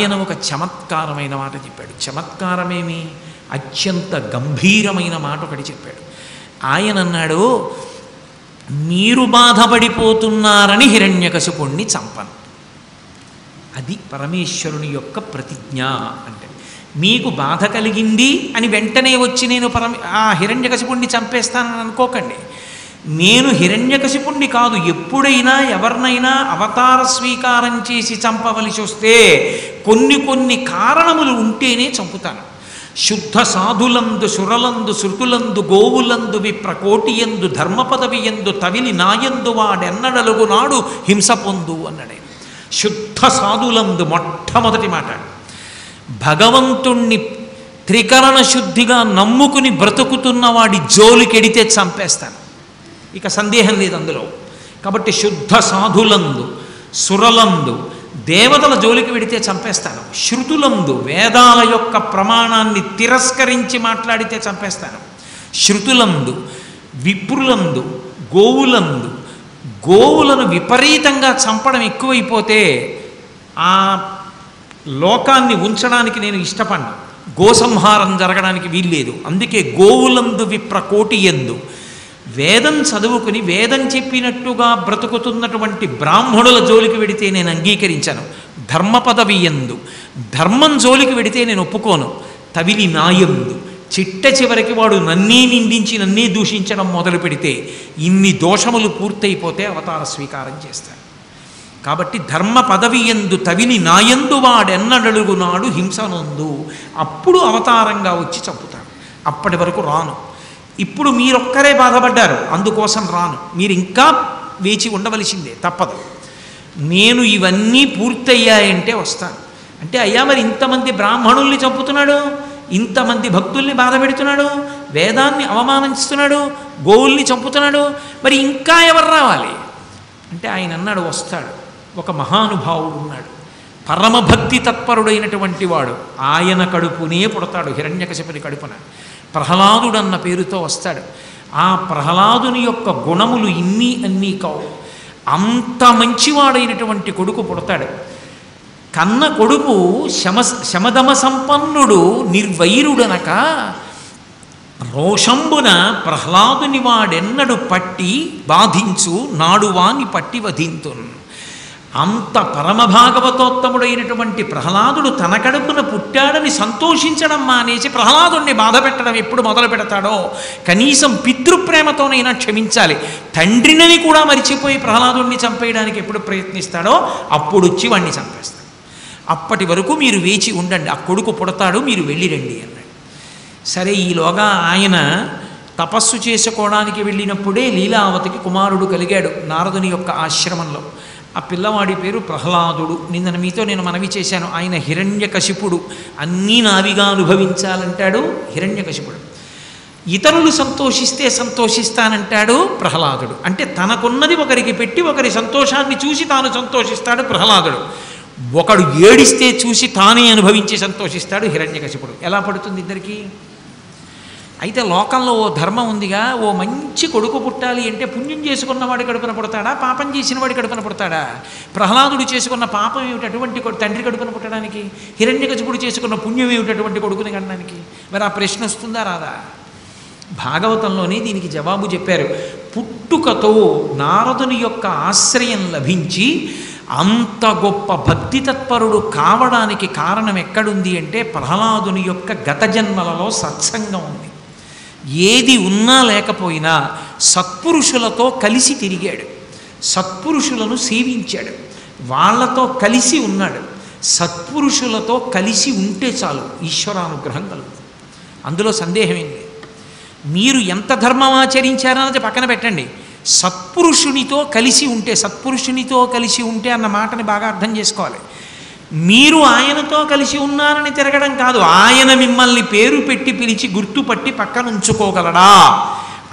ఆయన ఒక చమత్కారమైన మాట చెప్పాడు. చమత్కారమేమి, అత్యంత గంభీరమైన మాట ఒకటి చెప్పాడు. ఆయన అన్నాడు, మీరు బాధపడిపోతున్నారని హిరణ్యకశిపుణ్ణి చంపను. అది పరమేశ్వరుని యొక్క ప్రతిజ్ఞ. అంటే మీకు బాధ కలిగింది అని వెంటనే వచ్చి నేను ఆ హిరణ్యకశిపుణ్ణి చంపేస్తానని అనుకోకండి. నేను హిరణ్యకశిపుణ్ణి కాదు, ఎప్పుడైనా ఎవరినైనా అవతార స్వీకారం చేసి చంపవలసి వస్తే కొన్ని కారణములు ఉంటేనే చంపుతాను. శుద్ధ సాధులందు సురలందు శృతులందు గోవులందు విప్రకోటియందు ధర్మపదవియందు తవిలి నాయందు వాడెన్నడలుగు నాడు హింస పొందు అన్నాడే. శుద్ధ సాధులందు మొట్టమొదటి మాట, భగవంతుణ్ణి త్రికరణ శుద్ధిగా నమ్ముకుని బ్రతుకుతున్న వాడి జోలికెడితే చంపేస్తాను, ఇక సందేహం లేదు అందులో. కాబట్టి శుద్ధ సాధులందు సురలందు దేవతల జోలికి వెడితే చంపేస్తాను. శృతులందు వేదాల యొక్క ప్రమాణాన్ని తిరస్కరించి మాట్లాడితే చంపేస్తాను. శృతులందు విప్రులందు గోవులందు, గోవులను విపరీతంగా చంపడం ఎక్కువైపోతే ఆ లోకాన్ని ఉంచడానికి నేను ఇష్టపడ్ను. గోసంహారం జరగడానికి వీల్లేదు. అందుకే గోవులందు విప్రకోటి ఎందు, వేదం చదువుకుని వేదం చెప్పినట్టుగా బ్రతుకుతున్నటువంటి బ్రాహ్మణుల జోలికి వెడితే నేను అంగీకరించను. ధర్మ పదవి ఎందు, ధర్మం జోలికి వెడితే నేను ఒప్పుకోను. తవిలి నాయందు, చిట్ట చివరికి వాడు నన్నే నిందించి నన్నే దూషించడం మొదలు పెడితే ఇన్ని దోషములు పూర్తయిపోతే అవతార స్వీకారం చేస్తాను. కాబట్టి ధర్మ పదవి ఎందు తవిలి నాయందు వాడెన్నడలుగు నాడు హింసనందు, అప్పుడు అవతారంగా వచ్చి చంపుతాను. అప్పటి వరకు రాను. ఇప్పుడు మీరొక్కరే బాధపడ్డారు, అందుకోసం రాను. మీరు ఇంకా వేచి ఉండవలసిందే, తప్పదు. నేను ఇవన్నీ పూర్తయ్యాయంటే వస్తాను. అంటే అయ్యా మరి ఇంతమంది బ్రాహ్మణుల్ని చంపుతున్నాడు, ఇంతమంది భక్తుల్ని బాధ పెడుతున్నాడు, వేదాన్ని అవమానిస్తున్నాడు, గోవుల్ని చంపుతున్నాడు, మరి ఇంకా ఎవరు రావాలి అంటే ఆయన అన్నాడు, వస్తాడు. ఒక మహానుభావుడు ఉన్నాడు, పరమభక్తి తత్పరుడైనటువంటి వాడు. ఆయన కడుపునే పుడతాడు, హిరణ్యకశిపుని కడుపున. ప్రహ్లాదుడన్న పేరుతో వస్తాడు. ఆ ప్రహ్లాదుని యొక్క గుణములు ఇన్ని అన్నీ కావు. అంత మంచివాడైనటువంటి కొడుకు పుడతాడు. కన్న కొడుకు శమదమ సంపన్నుడు నిర్వైరుడనక రోషంబున ప్రహ్లాదుని వాడెన్నడు పట్టి బాధించు నాడువాని పట్టి వధింతున్. అంత పరమభాగవతోత్తముడైనటువంటి ప్రహ్లాదుడు తన కడుపున పుట్టాడని సంతోషించడం మానేసి ప్రహ్లాదుడిని బాధ పెట్టడం ఎప్పుడు మొదలు పెడతాడో, కనీసం పితృప్రేమతోనైనా క్షమించాలి. తండ్రిని కూడా మరిచిపోయి ప్రహ్లాదుడిని చంపేయడానికి ఎప్పుడు ప్రయత్నిస్తాడో అప్పుడు వచ్చి వాడిని చంపేస్తాడు. అప్పటి వరకు మీరు వేచి ఉండండి, ఆ కొడుకు పుడతాడు, మీరు వెళ్ళిరండి అన్నాడు. సరే, ఈలోగా ఆయన తపస్సు చేసుకోవడానికి వెళ్ళినప్పుడే లీలావతికి కుమారుడు కలిగాడు నారదుని యొక్క ఆశ్రమంలో. ఆ పిల్లవాడి పేరు ప్రహ్లాదుడు. నిన్న మీతో నేను మనవి చేశాను, ఆయన హిరణ్యకశిపుడు. అన్నీ నావిగా అనుభవించాలంటాడు హిరణ్యకశిపుడు. ఇతరులు సంతోషిస్తే సంతోషిస్తానంటాడు ప్రహ్లాదుడు. అంటే తనకున్నది ఒకరికి పెట్టి ఒకరి సంతోషాన్ని చూసి తాను సంతోషిస్తాడు ప్రహ్లాదుడు. ఒకడు ఏడిస్తే చూసి తానే అనుభవించి సంతోషిస్తాడు హిరణ్యకశిపుడు. ఎలా పడుతుంది ఇద్దరికి? అయితే లోకంలో ఓ ధర్మం ఉందిగా, ఓ మంచి కొడుకు పుట్టాలి అంటే పుణ్యం చేసుకున్నవాడి కడుపున పుడతాడా, పాపం చేసిన వాడి కడుపున పుడతాడా? ప్రహ్లాదుడు చేసుకున్న పాపం ఏమిటి అటువంటి తండ్రి కడుపున పుట్టడానికి? హిరణ్యకశిపుడు చేసుకున్న పుణ్యం ఏమిటి అటువంటి కొడుకుని కనడానికి? మరి ఆ ప్రశ్న వస్తుందా రాదా? భాగవతంలోనే దీనికి జవాబు చెప్పారు. పుట్టుకతో నారదుని యొక్క ఆశ్రయం లభించి అంత గొప్ప భక్తి తత్పరుడు కావడానికి కారణం ఎక్కడుంది అంటే ప్రహ్లాదుని యొక్క గత జన్మలలో సత్సంగం ఉంది. ఏది ఉన్నా లేకపోయినా సత్పురుషులతో కలిసి తిరిగాడు, సత్పురుషులను సేవించాడు, వాళ్ళతో కలిసి ఉన్నాడు. సత్పురుషులతో కలిసి ఉంటే చాలు ఈశ్వరానుగ్రహం కలుగుతుంది. అందులో సందేహమేంది? మీరు ఎంత ధర్మం ఆచరించారన్నది పక్కన పెట్టండి, సత్పురుషునితో కలిసి ఉంటే, సత్పురుషునితో కలిసి ఉంటే అన్న మాటని బాగా అర్థం చేసుకోవాలి. మీరు ఆయనతో కలిసి ఉన్నారని తిరగడం కాదు, ఆయన మిమ్మల్ని పేరు పెట్టి పిలిచి గుర్తుపట్టి పక్కన ఉంచుకోగలడా?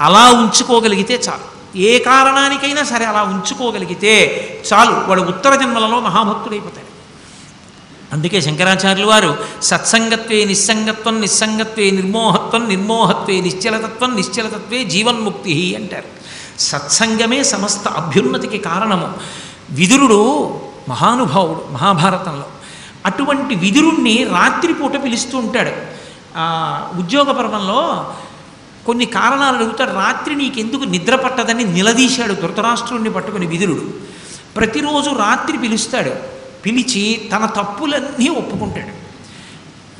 అలా ఉంచుకోగలిగితే చాలు. ఏ కారణానికైనా సరే అలా ఉంచుకోగలిగితే చాలు, వాడు ఉత్తర జన్మలలో మహాభక్తుడైపోతాడు. అందుకే శంకరాచార్యులు వారు సత్సంగత్వే నిస్సంగత్వం, నిస్సంగత్వే నిర్మోహత్వం, నిర్మోహత్వే నిశ్చలతత్వం, నిశ్చలతత్వే జీవన్ముక్తి అంటారు. సత్సంగమే సమస్త అభ్యున్నతికి కారణము. విదురుడు మహానుభావుడు మహాభారతంలో. అటువంటి విదురుణ్ణి రాత్రిపూట పిలుస్తూ ఉంటాడు. ఉద్యోగ పర్వంలో కొన్ని కారణాలు అడుగుతాడు. రాత్రి నీకెందుకు నిద్ర పట్టదని నిలదీశాడు ధృతరాష్ట్రుణ్ణి పట్టుకుని విదురుడు. ప్రతిరోజు రాత్రి పిలుస్తాడు. పిలిచి తన తప్పులన్నీ ఒప్పుకుంటాడు.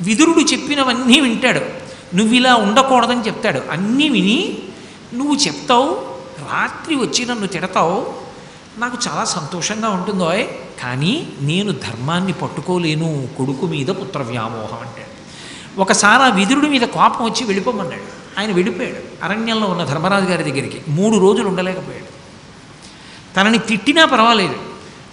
విదురుడు చెప్పినవన్నీ వింటాడు. నువ్వు ఇలా ఉండకూడదని చెప్తాడు. అన్నీ విని నువ్వు చెప్తావు, రాత్రి వచ్చి నన్ను తిడతావు, నాకు చాలా సంతోషంగా ఉంటుందో, కానీ నేను ధర్మాన్ని పట్టుకోలేను, కొడుకు మీద పుత్ర వ్యామోహం అంటాడు. ఒకసారి ఆ విదురుడి మీద కోపం వచ్చి వెళ్ళిపోమన్నాడు. ఆయన వెళ్ళిపోయాడు అరణ్యంలో ఉన్న ధర్మరాజు గారి దగ్గరికి. 3 రోజులు ఉండలేకపోయాడు. తనని తిట్టినా పర్వాలేదు,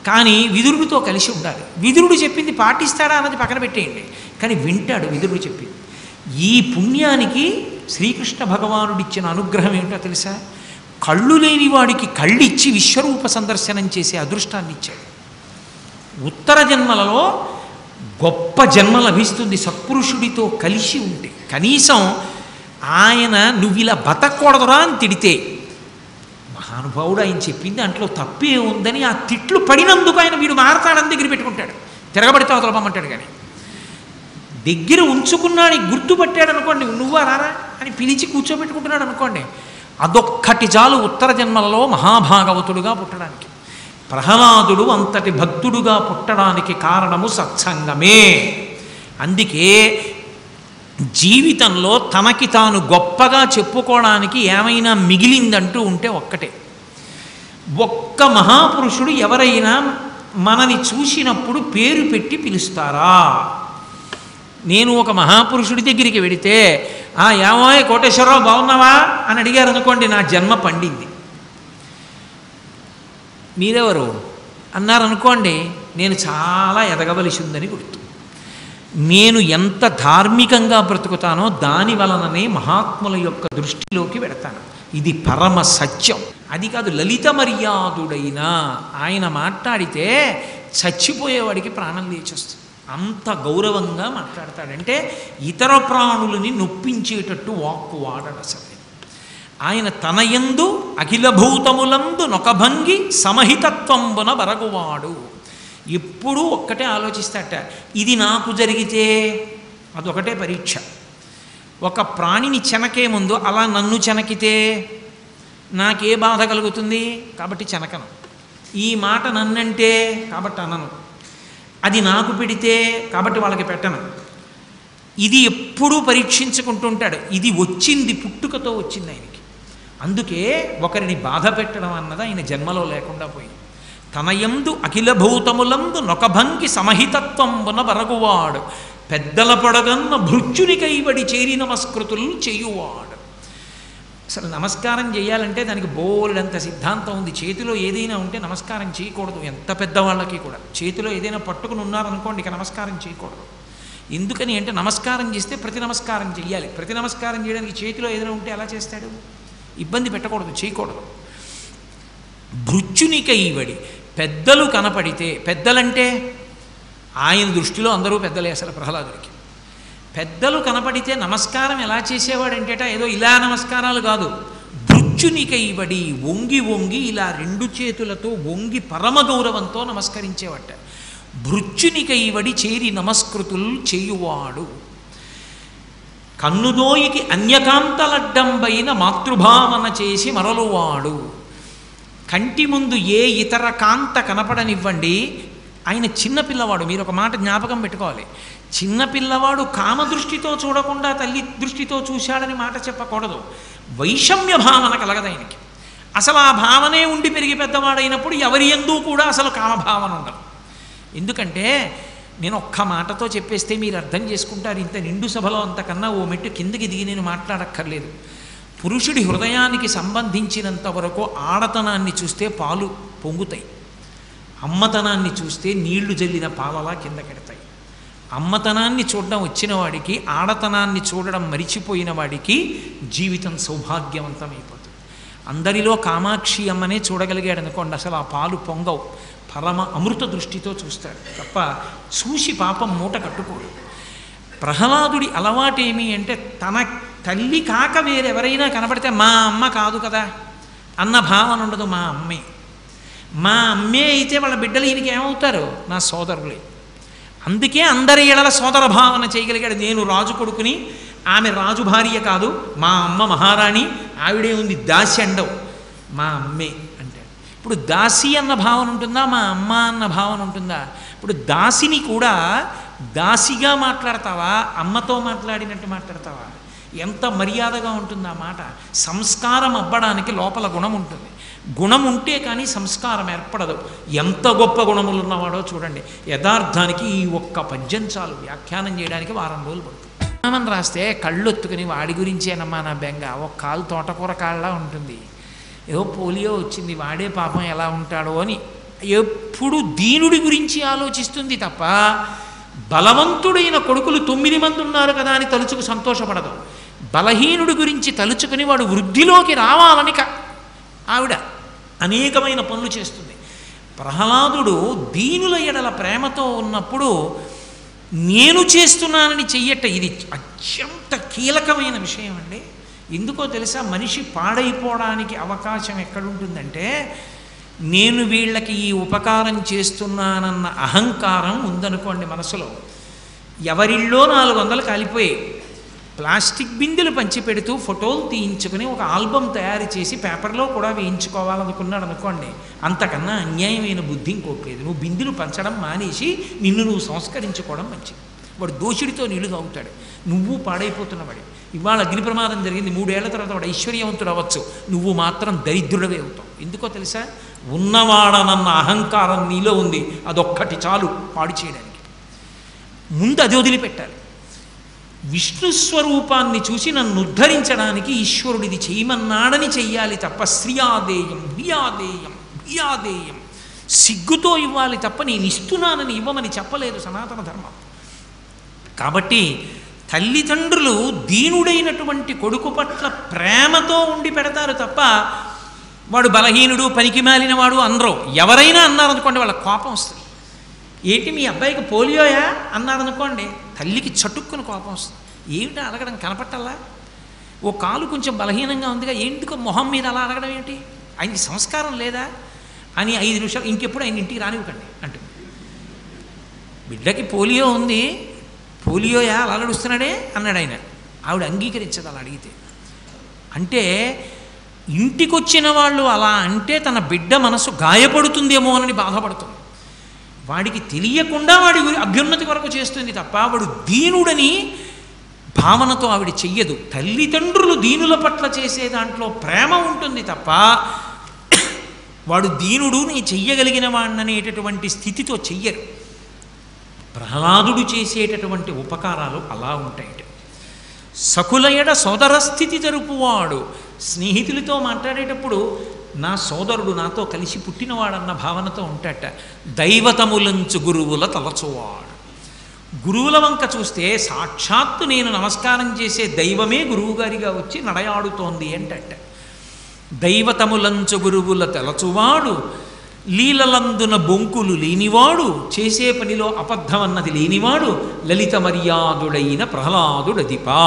కానీ విదురుడితో కలిసి ఉండాలి. విదురుడు చెప్పింది పాటిస్తాడా అన్నది పక్కన పెట్టేయండి, కానీ వింటాడు విదురుడు చెప్పింది. ఈ పుణ్యానికి శ్రీకృష్ణ భగవానుడిచ్చిన అనుగ్రహం ఏమిటో తెలుసా? కళ్ళు లేని వాడికి కళ్ళిచ్చి విశ్వరూప సందర్శనం చేసే అదృష్టాన్ని ఇచ్చాడు. ఉత్తర జన్మలలో గొప్ప జన్మ లభిస్తుంది సత్పురుషుడితో కలిసి ఉంటే. కనీసం ఆయన నువ్వు ఇలా బతకూడదురా అని తిడితే, మహానుభావుడు ఆయన చెప్పింది దాంట్లో తప్పే ఉందని ఆ తిట్లు పడినందుకు ఆయన వీడు మారతాడని దగ్గర పెట్టుకుంటాడు. తిరగబడితే అవతల పంపమంటాడు. కానీ దగ్గర ఉంచుకున్నాడు, గుర్తుపట్టాడు అనుకోండి, నువ్వా రారా అని పిలిచి కూర్చోబెట్టుకుంటున్నాడు అనుకోండి, అదొక్కటి చాలు ఉత్తర జన్మలలో మహాభాగవతుడుగా పుట్టడానికి. ప్రహ్లాదుడు అంతటి భక్తుడుగా పుట్టడానికి కారణము సత్సంగమే. అందుకే జీవితంలో తనకి తాను గొప్పగా చెప్పుకోవడానికి ఏమైనా మిగిలిందంటూ ఉంటే ఒక్కటే, ఒక్క మహాపురుషుడు ఎవరైనా మనని చూసినప్పుడు పేరు పెట్టి పిలుస్తారా? నేను ఒక మహాపురుషుడి దగ్గరికి వెడితే, ఏమోయ్ కోటేశ్వరరావు బాగున్నావా అని అడిగారు అనుకోండి, నా జన్మ పండింది. మీరెవరు అన్నారనుకోండి, నేను చాలా ఎదగవలసి ఉందని గుర్తు. నేను ఎంత ధార్మికంగా బ్రతుకుతానో దాని వలననే మహాత్ముల యొక్క దృష్టిలోకి వెడతాను. ఇది పరమ సత్యం. అది కాదు, లలిత మర్యాదుడైన ఆయన మాట్లాడితే చచ్చిపోయేవాడికి ప్రాణం లేచొస్తుంది. అంత గౌరవంగా మాట్లాడతాడంటే ఇతర ప్రాణులని నొప్పించేటట్టు వాక్కు వాడడు అసలు. ఆయన తనయందు అఖిల భూతములందు నొకభంగి సమహితత్వంబున బరగువాడు. ఎప్పుడూ ఒక్కటే ఆలోచిస్తాట, ఇది నాకు జరిగితే అదొకటే పరీక్ష. ఒక ప్రాణిని చెనకే ముందు అలా నన్ను చెనకితే నాకే బాధ కలుగుతుంది కాబట్టి చెనకను. ఈ మాట నన్నంటే కాబట్టి అనను. అది నాకు పెడితే కాబట్టి వాళ్ళకి పెట్టను. ఇది ఎప్పుడూ పరీక్షించుకుంటుంటాడు. ఇది వచ్చింది, పుట్టుకతో వచ్చింది ఆయనకి. అందుకే ఒకరిని బాధ పెట్టడం అన్నది ఆయన జన్మలో లేకుండా పోయింది. తనయందు అఖిల భూతములందు నొకభంగి సమహితత్వంబున బరగువాడు, పెద్దల పొడగన్న భృత్యుని కైవడి చేరి నమస్కృతులు చేయువాడు. అసలు నమస్కారం చేయాలంటే దానికి బోలెడంత సిద్ధాంతం ఉంది. చేతిలో ఏదైనా ఉంటే నమస్కారం చేయకూడదు. ఎంత పెద్దవాళ్ళకి కూడా చేతిలో ఏదైనా పట్టుకుని ఉన్నారనుకోండి, ఇక నమస్కారం చేయకూడదు. ఎందుకని అంటే నమస్కారం చేస్తే ప్రతి నమస్కారం చేయాలి. ప్రతి నమస్కారం చేయడానికి చేతిలో ఏదైనా ఉంటే ఎలా చేస్తాడు? ఇబ్బంది పెట్టకూడదు, చేయకూడదు. భృత్యుని కైవడి, పెద్దలు కనపడితే, పెద్దలంటే ఆయన దృష్టిలో అందరూ పెద్దలే అసలు ప్రహ్లాదుడికి. పెద్దలు కనపడితే నమస్కారం ఎలా చేసేవాడంటేట ఏదో ఇలా నమస్కారాలు కాదు, భృత్యునికైవడి వంగి వంగి ఇలా 2 చేతులతో వంగి పరమ గౌరవంతో నమస్కరించేవాట. భృత్యునికైవడి చేరి నమస్కృతులు చేయువాడు. కన్నుదోయికి అన్యకాంతలడ్డంబైన మాతృభావన చేసి మరలువాడు. కంటి ముందు ఏ ఇతర కాంత కనపడనివ్వండి, ఆయన చిన్నపిల్లవాడు. మీరు ఒక మాట జ్ఞాపకం పెట్టుకోవాలి, చిన్నపిల్లవాడు కామదృష్టితో చూడకుండా తల్లి దృష్టితో చూశాడని మాట చెప్పకూడదు. వైషమ్య భావన కలగదు ఆయనకి. అసలు ఆ భావనే ఉండి పెరిగి పెద్దవాడైనప్పుడు ఎవరి యందు కూడా అసలు కామభావన ఉండదు. ఎందుకంటే నేను ఒక్క మాటతో చెప్పేస్తే మీరు అర్థం చేసుకుంటారు. ఇంత నిండు సభలో అంతకన్నా ఓ మెట్టు కిందకి దిగి నేను మాట్లాడక్కర్లేదు. పురుషుడి హృదయానికి సంబంధించినంత వరకు ఆడతనాన్ని చూస్తే పాలు పొంగుతాయి, అమ్మతనాన్ని చూస్తే నీళ్లు జల్లిన పాలలా కిందకెడతాయి. అమ్మతనాన్ని చూడడం వచ్చిన వాడికి, ఆడతనాన్ని చూడడం మరిచిపోయిన వాడికి జీవితం సౌభాగ్యవంతమైపోతుంది. అందరిలో కామాక్షి అమ్మనే చూడగలిగాడు అనుకోండి, అసలు ఆ పాలు పొంగవు. పరమ అమృత దృష్టితో చూస్తాడు తప్ప చూసి పాపం మూట కట్టుకోడు. ప్రహ్లాదుడి అలవాటేమి అంటే, తన తల్లి కాక వేరెవరైనా కనబడితే మా అమ్మ కాదు కదా అన్న భావన ఉండదు. మా అమ్మే, మా అమ్మే అయితే వాళ్ళ బిడ్డలు ఈయనకి ఏమవుతారు? నా సోదరులే. అందుకే అందరి ఎడల సోదర భావన చేయగలిగాడు. నేను రాజు కొడుకుని, ఆమె రాజు భార్య కాదు, మా అమ్మ మహారాణి, ఆవిడే ఉంది దాసి అండవు, మా అమ్మే అంటే. ఇప్పుడు దాసి అన్న భావన ఉంటుందా, మా అమ్మ అన్న భావన ఉంటుందా? ఇప్పుడు దాసిని కూడా దాసిగా మాట్లాడతావా, అమ్మతో మాట్లాడినట్టు మాట్లాడతావా? ఎంత మర్యాదగా ఉంటుంది ఆ మాట. సంస్కారం అవ్వడానికి లోపల గుణం ఉంటుంది. గుణం ఉంటే కానీ సంస్కారం ఏర్పడదు. ఎంత గొప్ప గుణములు ఉన్నవాడో చూడండి. యథార్థానికి ఈ ఒక్క పద్యం చాలు వ్యాఖ్యానం చేయడానికి వారం రోజులు పడుతుంది. రామన్ రాస్తే కళ్ళొత్తుకుని వాడి గురించేనమ్మా నా బెంగ, ఒక కాలు తోటకూర కాళ్ళలా ఉంటుంది, ఏదో పోలియో వచ్చింది, వాడే పాపం ఎలా ఉంటాడో అని ఎప్పుడు దీనుడి గురించి ఆలోచిస్తుంది తప్ప బలవంతుడైన కొడుకులు 9 మంది ఉన్నారు కదా అని తలుచుకు సంతోషపడదు. బలహీనుడి గురించి తలుచుకుని వాడు వృద్ధిలోకి రావాలని ఆవిడ అనేకమైన పనులు చేస్తుంది. ప్రహ్లాదుడు దీనుల ఎడల ప్రేమతో ఉన్నప్పుడు నేను చేస్తున్నానని చెయ్యట. ఇది అత్యంత కీలకమైన విషయం అండి. ఎందుకో తెలుసా? మనిషి పాడైపోవడానికి అవకాశం ఎక్కడుంటుందంటే, నేను వీళ్ళకి ఈ ఉపకారం చేస్తున్నానన్న అహంకారం ఉందనుకోండి మనసులో. ఎవరిళ్ళో 400 కాలిపోయి ప్లాస్టిక్ బిందెలు పంచిపెడుతూ ఫోటోలు తీయించుకుని ఒక ఆల్బమ్ తయారు చేసి పేపర్లో కూడా వేయించుకోవాలనుకున్నాడు అనుకోండి, అంతకన్నా అన్యాయమైన బుద్ధి ఇంకోట్లేదు. నువ్వు బిందెలు పంచడం మానేసి నిన్ను నువ్వు సంస్కరించుకోవడం మంచిది. వాడు దోషుడితో నీళ్లు తాగుతాడు, నువ్వు పాడైపోతున్నవాడు. ఇవాళ అగ్ని ప్రమాదం జరిగింది, 3 ఏళ్ల తర్వాత వాడు ఐశ్వర్యవంతుడు అవ్వచ్చు, నువ్వు మాత్రం దరిద్రుడవే అవుతావు. ఎందుకో తెలుసా? ఉన్నవాడనన్న అహంకారం నీలో ఉంది, అదొక్కటి చాలు పాడు చేయడానికి. ముందు అది వదిలిపెట్టాలి. విష్ణు స్వరూపాన్ని చూసి నన్ను ఉద్ధరించడానికి ఈశ్వరుడిది చేయమన్నాడని చెయ్యాలి తప్ప శ్రియాదేయం హ్రియాదేయం భియాదేయం సిగ్గుతో ఇవ్వాలి తప్ప నేను ఇస్తున్నానని ఇవ్వమని చెప్పలేదు సనాతన ధర్మం. కాబట్టి తల్లిదండ్రులు దీనుడైనటువంటి కొడుకు పట్ల ప్రేమతో ఉండి పెడతారు తప్ప వాడు బలహీనుడు పనికి మాలినవాడు అనరు. ఎవరైనా అన్నారనుకోండి వాళ్ళ కోపం వస్తుంది. ఏంటి మీ అబ్బాయికి పోలియోయా అన్నారనుకోండి, తల్లికి చటుక్కుని కోపం వస్తుంది. ఏమిటో అడగడం కనపట్టాలా? ఓ కాలు కొంచెం బలహీనంగా ఉందిగా, ఎందుకు మొహం మీద అలా అడగడం ఏంటి? ఆయనకి సంస్కారం లేదా అని 5 నిమిషాలు ఇంకెప్పుడు ఆయన ఇంటికి రానివ్వకండి అంటూ. బిడ్డకి పోలియో ఉంది, పోలియోయా అలా నడుస్తున్నాడే అన్నాడు ఆయన. ఆవిడ అంగీకరించదు అలా అడిగితే. అంటే ఇంటికొచ్చిన వాళ్ళు అలా అంటే తన బిడ్డ మనసు గాయపడుతుందేమో అని బాధపడుతుంది. వాడికి తెలియకుండా వాడి అభ్యున్నతి వరకు చేస్తుంది తప్ప వాడు దీనుడని భావనతో ఆవిడ చెయ్యదు. తల్లిదండ్రులు దీనుల పట్ల చేసే దాంట్లో ప్రేమ ఉంటుంది తప్ప వాడు దీనుడు నీ చెయ్యగలిగిన వాడిననేటటువంటి స్థితితో చెయ్యరు. ప్రహ్లాదుడు చేసేటటువంటి ఉపకారాలు అలా ఉంటాయి. సకులయడ సోదర స్థితి జరుపువాడు. స్నేహితులతో మాట్లాడేటప్పుడు నా సోదరుడు నాతో కలిసి పుట్టినవాడన్న భావనతో ఉంటాట. దైవతములంచు గురువుల తలచువాడు. గురువుల వంక చూస్తే సాక్షాత్తు నేను నమస్కారం చేసే దైవమే గురువుగారిగా వచ్చి నడయాడుతోంది అంటట. దైవతములంచు గురువుల తలచువాడు, లీలలందున బొంకులు లేనివాడు, చేసే పనిలో అబద్ధమన్నది లేనివాడు, లలిత మర్యాదుడైన ప్రహ్లాదుడదిపా.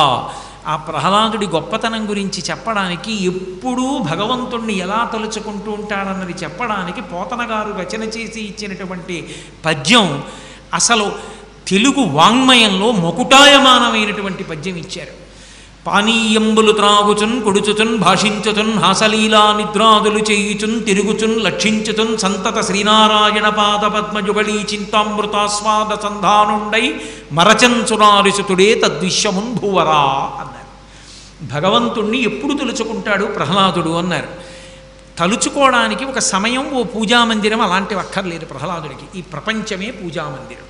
ఆ ప్రహ్లాదుడి గొప్పతనం గురించి చెప్పడానికి, ఎప్పుడూ భగవంతుణ్ణి ఎలా తలుచుకుంటూ ఉంటాడన్నది చెప్పడానికి పోతన గారు రచన చేసి ఇచ్చినటువంటి పద్యం అసలు తెలుగు వాంగ్మయంలో మొకుటాయమానమైనటువంటి పద్యం ఇచ్చారు. పానీయంబులు త్రాగుచున్ కొడుచుచున్ భాషించుచున్ హాసలీలా నిద్రాదులు చేయుచున్ తిరుగుచున్ లక్షించుచున్ సంతత శ్రీనారాయణ పాద పద్మయుగళీ చింతామృతాస్వాద సంధానుండై మరచంచునారిసుతుడే తద్విశ్వమున్ భూవరా అన్నారు. భగవంతుణ్ణి ఎప్పుడు తలుచుకుంటాడు ప్రహ్లాదుడు అన్నారు. తలుచుకోవడానికి ఒక సమయం, ఓ పూజామందిరం అలాంటివి అక్కర్లేదు ప్రహ్లాదుడికి. ఈ ప్రపంచమే పూజామందిరం.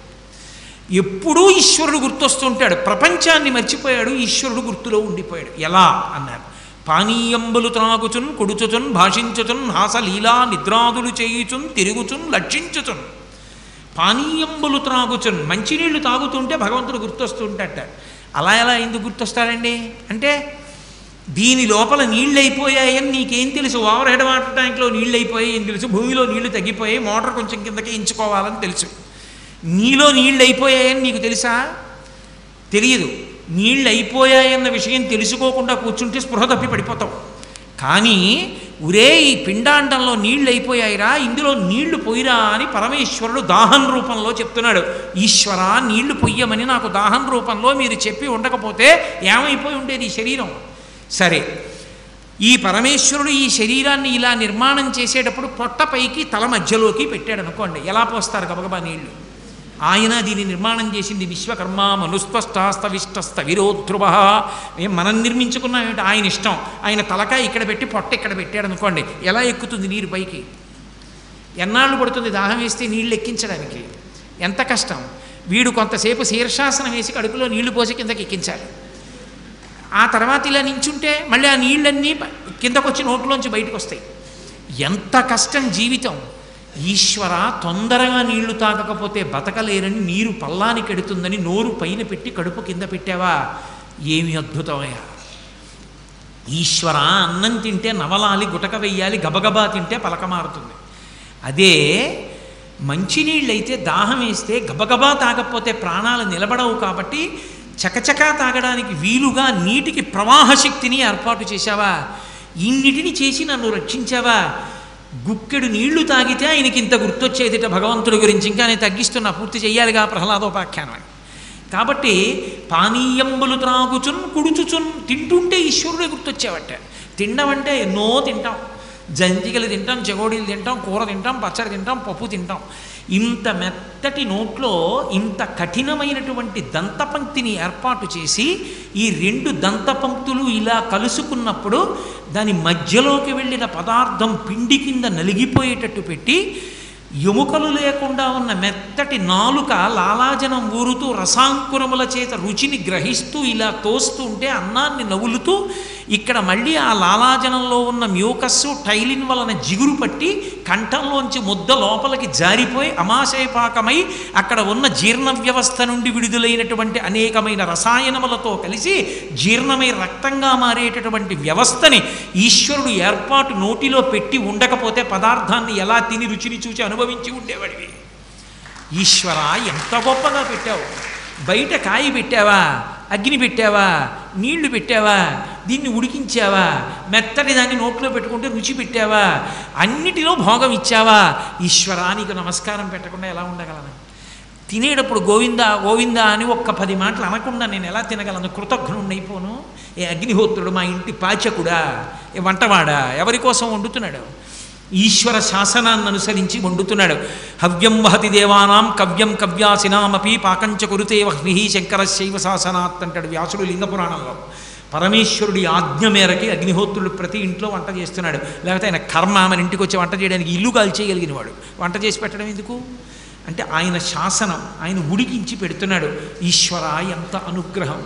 ఎప్పుడూ ఈశ్వరుడు గుర్తొస్తుంటాడు. ప్రపంచాన్ని మర్చిపోయాడు, ఈశ్వరుడు గుర్తులో ఉండిపోయాడు. ఎలా అన్నారు? పానీయంబులు త్రాగుచున్ కొడుచుచున్ భాషించుచున్ హాసలీలా నిద్రాదులు చేయుచున్ తిరుగుచున్ లక్షించుచున్. పానీయంబులు త్రాగుచున్, మంచినీళ్లు తాగుతుంటే భగవంతుడు గుర్తొస్తుంటట. అలా ఎలా ఎందుకు గుర్తొస్తాడండి అంటే, దీని లోపల నీళ్ళు అయిపోయాయని నీకేం తెలుసు? ఓవర్ హెడ్ వాటర్ ట్యాంక్లో నీళ్ళు అయిపోయాయని తెలుసు, భూమిలో నీళ్లు తగ్గిపోయాయి, మోటార్ కొంచెం కిందకి ఎంచుకోవాలని తెలుసు. నీలో నీళ్ళు అయిపోయాయని నీకు తెలుసా? తెలియదు. నీళ్ళు అయిపోయాయన్న విషయం తెలుసుకోకుండా కూర్చుంటే స్పృహ తప్పి పడిపోతావు. కానీ ఉరే ఈ పిండాండంలో నీళ్లు అయిపోయాయిరా, ఇందులో నీళ్లు పొయ్యిరా అని పరమేశ్వరుడు దాహం రూపంలో చెప్తున్నాడు. ఈశ్వర, నీళ్లు పొయ్యమని నాకు దాహం రూపంలో మీరు చెప్పి ఉండకపోతే ఏమైపోయి ఉండేది ఈ శరీరం. సరే, ఈ పరమేశ్వరుడు ఈ శరీరాన్ని ఇలా నిర్మాణం చేసేటప్పుడు పొట్ట పైకి తల మధ్యలోకి పెట్టాడు అనుకోండి, ఎలా పోస్తారు గబగబా నీళ్లు? ఆయన దీన్ని నిర్మాణం చేసింది విశ్వకర్మ మనుస్పష్టాస్తవిష్టస్త విరోధ్రువ. మనం నిర్మించుకున్నాం ఏమిటి? ఆయన ఇష్టం. ఆయన తలకాయ ఇక్కడ పెట్టి పొట్ట ఇక్కడ పెట్టాడు అనుకోండి, ఎలా ఎక్కుతుంది నీరు పైకి? ఎన్నాళ్ళు పడుతుంది దాహం వేస్తే నీళ్ళు ఎక్కించడానికి? ఎంత కష్టం. వీడు కొంతసేపు శీర్షాసనం వేసి కడుపులో నీళ్లు పోసి కిందకి ఎక్కించాలి. ఆ తర్వాత ఇలా నించుంటే మళ్ళీ ఆ నీళ్ళన్నీ కిందకొచ్చి నోట్లోంచి బయటకు వస్తాయి. ఎంత కష్టం జీవితం. ఈశ్వర, తొందరగా నీళ్లు తాగకపోతే బతకలేరని నీరు పల్లానికి ఎడుతుందని నోరు పైన పెట్టి కడుపు కింద పెట్టావా? ఏమి అద్భుతమయ్యా ఈశ్వర. అన్నం తింటే నవలాలి, గుటక వెయ్యాలి, గబగబా తింటే పలక మారుతుంది. అదే మంచినీళ్ళైతే దాహం వేస్తే గబగబా తాగకపోతే ప్రాణాలు నిలబడవు. కాబట్టి చకచకా తాగడానికి వీలుగా నీటికి ప్రవాహ శక్తిని ఏర్పాటు చేశావా? ఇన్నిటిని చేసి నన్ను రక్షించావా? గుక్కెడు నీళ్లు తాగితే ఆయనకి ఇంత గుర్తొచ్చేదిట భగవంతుడి గురించి. ఇంకా నేను తగ్గిస్తున్నా, పూర్తి చెయ్యాలిగా ప్రహ్లాదోపాఖ్యానం. కాబట్టి పానీయంబులు త్రాగుచున్ కుడుచుచున్, తింటుంటే ఈశ్వరుడే గుర్తొచ్చేవట. తినడం అంటే ఎన్నో తింటాం, జంతికలు తింటాం, చెగోడీలు తింటాం, కూర తింటాం, పచ్చడి తింటాం, పప్పు తింటాం. ఇంత మెత్తటి నోట్లో ఇంత కఠినమైనటువంటి దంతపంక్తిని ఏర్పాటు చేసి ఈ రెండు దంతపంక్తులు ఇలా కలుసుకున్నప్పుడు దాని మధ్యలోకి వెళ్ళిన పదార్థం పిండి కింద నలిగిపోయేటట్టు పెట్టి ఎముకలు లేకుండా ఉన్న మెత్తటి నాలుక లాలాజనం ఊరుతూ రసాంకురముల చేత రుచిని గ్రహిస్తూ ఇలా తోస్తూ ఉంటే అన్నాన్ని నవ్వులుతూ ఇక్కడ మళ్ళీ ఆ లాలాజనంలో ఉన్న మ్యూకస్సు టైలిన్ వలన జిగురు పట్టి కంఠంలోంచి ముద్ద లోపలికి జారిపోయి అమాశయపాకమై అక్కడ ఉన్న జీర్ణ వ్యవస్థ నుండి విడుదలైనటువంటి అనేకమైన రసాయనములతో కలిసి జీర్ణమై రక్తంగా మారేటటువంటి వ్యవస్థని ఈశ్వరుడు ఏర్పాటు నోటిలో పెట్టి ఉండకపోతే పదార్థాన్ని ఎలా తిని రుచిని చూచి అనుభవించి ఉండేవాడివి. ఈశ్వర, ఎంత గొప్పగా పెట్టావు. బయట కాయ పెట్టావా, అగ్ని పెట్టావా, నీళ్లు పెట్టావా, దీన్ని ఉడికించావా, మెత్తటి దాన్ని నోట్లో పెట్టుకుంటే రుచి పెట్టావా, అన్నిటిలో భోగం ఇచ్చావా. ఈశ్వరా, నీకు నమస్కారం పెట్టకుండా ఎలా ఉండగలను? తినేటప్పుడు గోవిందా గోవిందా అని ఒక్క 10 మాటలు అనకుండా నేను ఎలా తినగలను? కృతజ్ఞుడిని అయిపోను. ఏ అగ్నిహోత్రుడు మా ఇంటి పాచకుడా, ఏ వంటవాడా, ఎవరి కోసం వండుతున్నాడు? ఈశ్వర శాసనాన్ని అనుసరించి వండుతున్నాడు. హవ్యం వహతి దేవానాం కవ్యం కవ్యాసినామపి పాకంచ కురుతే వహ్ని శంకరశైవ శాసనాత్ అంటాడు వ్యాసుడు లింగపురాణంలో. పరమేశ్వరుడి ఆజ్ఞ మేరకి అగ్నిహోత్రుడు ప్రతి ఇంట్లో వంట చేస్తున్నాడు. లేకపోతే ఆయన కర్మ, మన ఇంటికి వచ్చి వంట చేయడానికి ఇల్లు కాల్చేయగలిగిన వాడు వంట చేసి పెట్టడం ఎందుకు అంటే ఆయన శాసనం, ఆయన ఉడికించి పెడుతున్నాడు. ఈశ్వర, ఎంత అనుగ్రహం.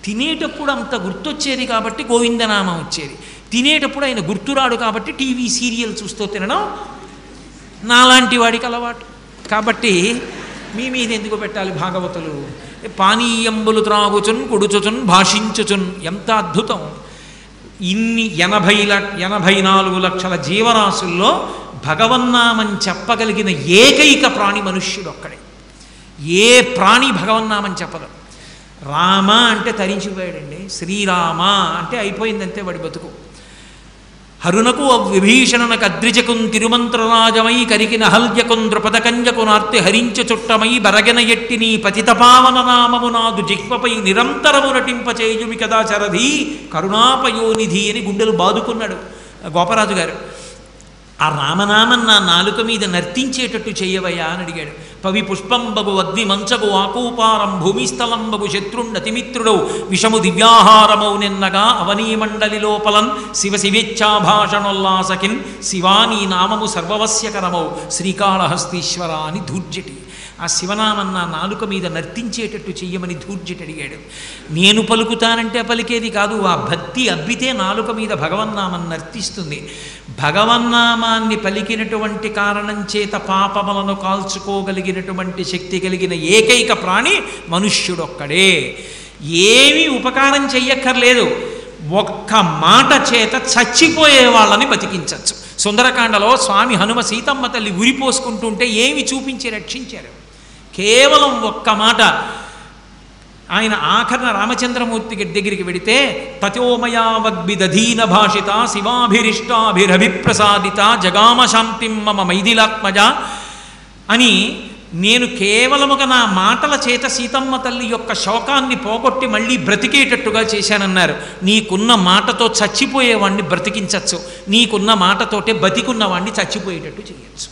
తినేటప్పుడు అంత గుర్తొచ్చేది కాబట్టి గోవిందనామం వచ్చేది. తినేటప్పుడు ఆయన గుర్తురాడు కాబట్టి టీవీ సీరియల్ చూస్తూ తినడం నాలాంటి వాడికి అలవాటు. కాబట్టి మీ మీద ఎందుకు పెట్టాలి భాగవతులు? పానీయంబులు త్రాగుచున్ కుడుచుచున్ భాషించుచున్. ఎంత అద్భుతం. ఇన్ని 84 లక్షల జీవరాశుల్లో భగవన్నామం చెప్పగలిగిన ఏకైక ప్రాణి మనుష్యుడు ఒక్కడే. ఏ ప్రాణి భగవన్నామం చెప్పదు. రామ అంటే తరించిపోయాడండి. శ్రీరామ అంటే అయిపోయిందంతే వాడి బతుకు. హరునకు విభీషణనకు అద్రిజకుం తిరుమంత్రరాజమై కరికిన హల్యకుం ద్రుపదకంజకు నార్తి హరించ చుట్టమై బరగెన ఎట్టిని పతితపావన నామము నాదు జిహ్వపై నిరంతరము నటింపచేయుమి కదా చరధి కరుణాపయోనిధి అని గుండెలు బాదుకున్నాడు గోపరాజు గారు. ఆ రామనామం నా నాలుక మీద నర్తించేటట్టు చెయ్యవయ్యా అని అడిగాడు. పవి పుష్పంబగు అగ్ని మంచగు ఆకూపారం భూమిస్థలంబగు శత్రుండతిమిత్రుడౌ విషము దివ్యాహారమౌ నిన్నగా అవనీమండలి లోపలన్ శివ శివేచ్ఛాభాషణోల్లాసకిన్ శివానీ నామము సర్వవస్యకరమౌ శ్రీకాళహస్తీశ్వర అని ధూర్జటి. ఆ శివనామం నా నాలుక మీద నర్తించేటట్టు చెయ్యమని ధూర్జటి అడిగాడు. నేను పలుకుతానంటే పలికేది కాదు, ఆ భక్తి అబ్బితే నాలుక మీద భగవన్నామం నర్తిస్తుంది. భగవన్నామాన్ని పలికినటువంటి కారణం చేత పాపములను కాల్చుకోగలిగినటువంటి శక్తి కలిగిన ఏకైక ప్రాణి మనుష్యుడొక్కడే. ఏమీ ఉపకారం చెయ్యక్కర్లేదు. ఒక్క మాట చేత చచ్చిపోయే వాళ్ళని బతికించవచ్చు. సుందరకాండలో స్వామి హనుమ సీతమ్మ తల్లి ఉరిపోసుకుంటుంటే ఏమి చూపించి రక్షించారు? కేవలం ఒక్క మాట. ఆయన ఆఖరణ రామచంద్రమూర్తి దగ్గరికి వెడితే తథోమయా వగ్విదధీన భాషిత శివాభిరిష్టాభిరభిప్రసాదిత జగామ శాంతిం మమ మైథిలాత్మజ అని నేను కేవలముగా నా మాటల చేత సీతమ్మ తల్లి యొక్క శోకాన్ని పోగొట్టి మళ్ళీ బ్రతికేటట్టుగా చేశానన్నారు. నీకున్న మాటతో చచ్చిపోయేవాడిని బ్రతికించచ్చు, నీకున్న మాటతోటే బతికున్నవాడిని చచ్చిపోయేటట్టు చేయొచ్చు.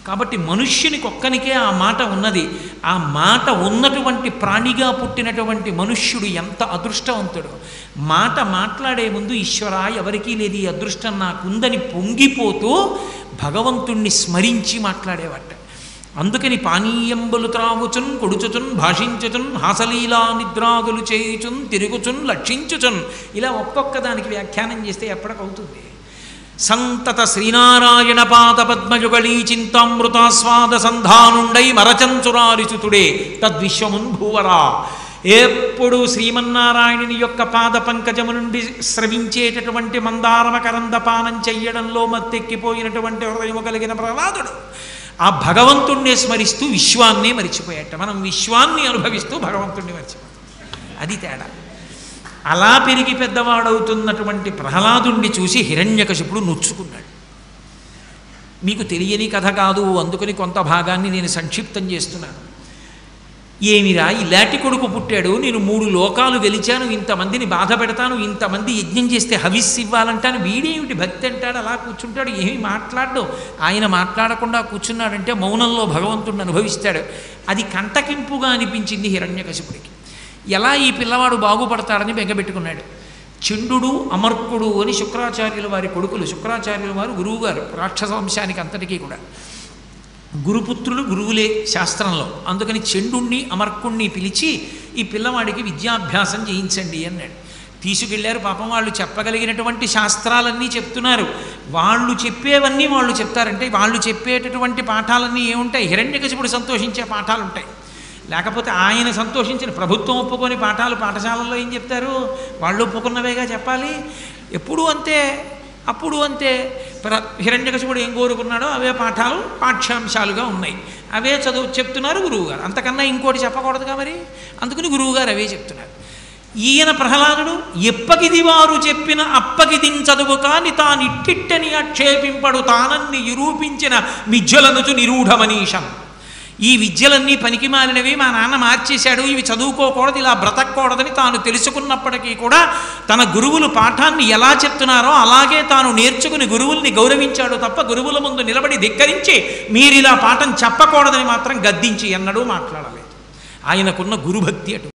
కాబట్టి మనుష్యునికి ఒక్కనికే ఆ మాట ఉన్నది. ఆ మాట ఉన్నటువంటి ప్రాణిగా పుట్టినటువంటి మనుష్యుడు ఎంత అదృష్టవంతుడు. మాట మాట్లాడే ముందు ఈశ్వరా ఎవరికీ లేదు ఈ అదృష్టం నాకుందని పొంగిపోతూ భగవంతుణ్ణి స్మరించి మాట్లాడేవాట. అందుకని పానీయంబులు త్రావుచున్ కొడుచుచున్ భాషించుచున్ హాసలీలా నిద్రాదులు చేయుచున్ తిరుగుచున్ లక్షించుచున్ ఇలా ఒక్కొక్క దానికి వ్యాఖ్యానం చేస్తే ఎప్పటికవుతుంది. సంతత శ్రీనారాయణ పాద పద్మయుగళీ చింతామృతాస్వాద సంధానుండై మరచంచురారిచుతుడే తద్విశ్వమున్ భూవరా. ఎప్పుడు శ్రీమన్నారాయణుని యొక్క పాద పంకజము నుండి స్రవించేటటువంటి మందారమకరంద పానం చెయ్యడంలో మత్తెక్కిపోయినటువంటి హృదయము కలిగిన ప్రహ్లాదుడు ఆ భగవంతుణ్ణే స్మరిస్తూ విశ్వాన్నే మరిచిపోయాట. మనం విశ్వాన్ని అనుభవిస్తూ భగవంతుణ్ణి మరిచిపోతాం. అది తేడా. అలా పెరిగి పెద్దవాడవుతున్నటువంటి ప్రహ్లాదుణ్ణి చూసి హిరణ్యకశిపుడు నొచ్చుకున్నాడు. మీకు తెలియని కథ కాదు, అందుకని కొంత భాగాన్ని నేను సంక్షిప్తం చేస్తున్నాను. ఏమిరా ఇలాంటి కొడుకు పుట్టాడు, నేను 3 లోకాలు గెలిచాను, ఇంతమందిని బాధ పెడతాను, ఇంతమంది యజ్ఞం చేస్తే హవిస్సు ఇవ్వాలంటాను, వీడేమిటి భక్తి అంటాడు, అలా కూర్చుంటాడు, ఏమీ మాట్లాడు. ఆయన మాట్లాడకుండా కూర్చున్నాడంటే మౌనంలో భగవంతుడిని అనుభవిస్తాడు. అది కంటకింపుగా అనిపించింది హిరణ్యకశిపుడికి. ఎలా ఈ పిల్లవాడు బాగుపడతాడని బెంగబెట్టుకున్నాడు. చండు అమర్కుడు అని శుక్రాచార్యుల వారి కొడుకులు. శుక్రాచార్యుల వారు గురువుగారు రాక్షస వంశానికి అంతటికీ కూడా. గురుపుత్రులు గురువులే శాస్త్రంలో. అందుకని చండుణ్ణి అమర్కుణ్ణి పిలిచి ఈ పిల్లవాడికి విద్యాభ్యాసం చేయించండి అన్నాడు. తీసుకెళ్లారు. పాపం వాళ్ళు చెప్పగలిగినటువంటి శాస్త్రాలన్నీ చెప్తున్నారు. వాళ్ళు చెప్పేవన్నీ వాళ్ళు చెప్తారంటే వాళ్ళు చెప్పేటటువంటి పాఠాలన్నీ ఏముంటాయి, హిరణ్యకశిపుడు సంతోషించే పాఠాలు ఉంటాయి. లేకపోతే ఆయన సంతోషించిన ప్రభుత్వం ఒప్పుకొని పాఠాలు పాఠశాలల్లో ఏం చెప్తారు, వాళ్ళు ఒప్పుకున్నవేగా చెప్పాలి. ఎప్పుడూ అంతే, అప్పుడు అంతే. హిరణ్యకశిపుడు ఏం కోరుకున్నాడో అవే పాఠాలు పాఠ్యాంశాలుగా ఉన్నాయి, అవే చదువు చెప్తున్నారు గురువుగారు. అంతకన్నా ఇంకోటి చెప్పకూడదుగా మరి. అందుకని గురువుగారు అవే చెప్తున్నారు. ఈయన ప్రహ్లాదుడు ఎప్పగిది వారు చెప్పిన అప్పగిదిన్ చదువు కాని తానిట్టిట్టని ఆక్షేపింపడు తానన్ని నిరూపించిన విద్యలనుచు నిరూఢమనీషం. ఈ విద్యలన్నీ పనికి మాలినవి, మా నాన్న మార్చేశాడు, ఇవి చదువుకోకూడదు, ఇలా బ్రతకూడదని తాను తెలుసుకున్నప్పటికీ కూడా తన గురువులు పాఠాన్ని ఎలా చెప్తున్నారో అలాగే తాను నేర్చుకుని గురువుల్ని గౌరవించాడు తప్ప గురువుల ముందు నిలబడి ధిక్కరించి మీరిలా పాఠం చెప్పకూడదని మాత్రం గద్దించి ఎన్నడూ మాట్లాడలేదు. ఆయనకున్న గురుభక్తి అటు.